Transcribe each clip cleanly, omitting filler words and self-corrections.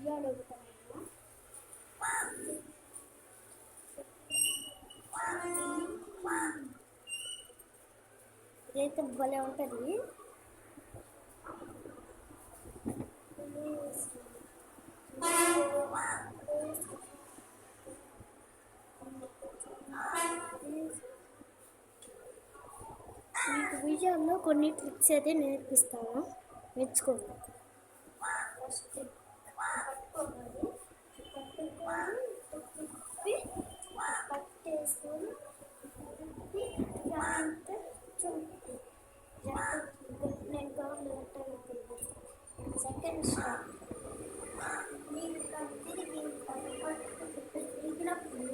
ఉయ్యాలు ఇదైతే భలే ఉంటుంది. మీకు విజయాల్లో కొన్ని ట్రిక్స్ అయితే నేర్పిస్తాను, నేర్చుకోండి. ఫస్ట్ పట్టేసుకొని నేను సెకండ్ స్టాప్ మీరు తిరిగినప్పుడు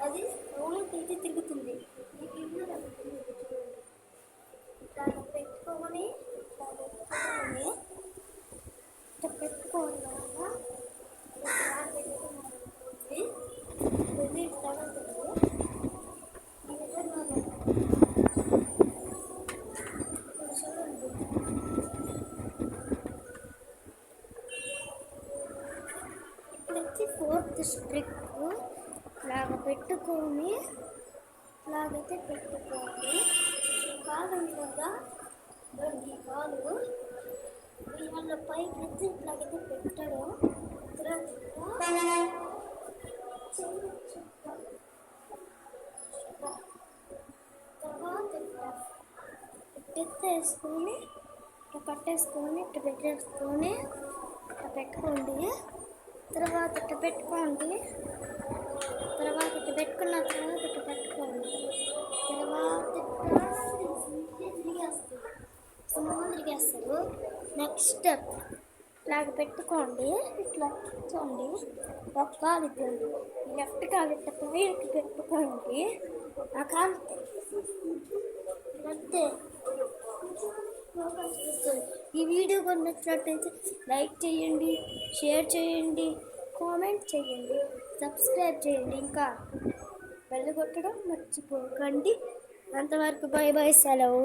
అది రౌండ్ అయితే తిరుగుతుంది. మీకు ఇల్లు తగ్గుతుంది. ఇట్లా పెట్టుకొని ఇట్లా పెట్టుకోవాలన్నా ఇప్పుడైతే ఫోర్త్ స్ట్రిక్ ఇలాగ పెట్టుకొని ఇలాగైతే పెట్టుకోవాలి. కాలు కదా ఈ కాలు వాళ్ళ పైకి అయితే ఇట్లాగైతే పెట్టడం. తర్వాత వేసుకొని ఇట్లా పట్టేసుకొని ఇట్లా పెట్టేసుకొని ఇట్లా పెట్టుకోండి. తర్వాత ఇట్లా పెట్టుకోండి. తర్వాత ఇట్లా పెట్టుకున్న తర్వాత ఇట్లా పెట్టుకోండి. తర్వాత తిరిగేస్తారు. నెక్స్ట్ ఇలాగ పెట్టుకోండి. ఇట్లా చూడండి, ఒక కాలు ఇద్దండి, లెఫ్ట్ కాలు ఇట్లా పైకి పెట్టుకోండి. ఆ కాలు అంతే. ఈ వీడియో కూడా నచ్చినట్టయితే లైక్ చేయండి, షేర్ చేయండి, కామెంట్ చేయండి, సబ్స్క్రైబ్ చేయండి, ఇంకా బెల్ కొట్టడం మర్చిపోకండి. అంతవరకు బై బై, సెలవు.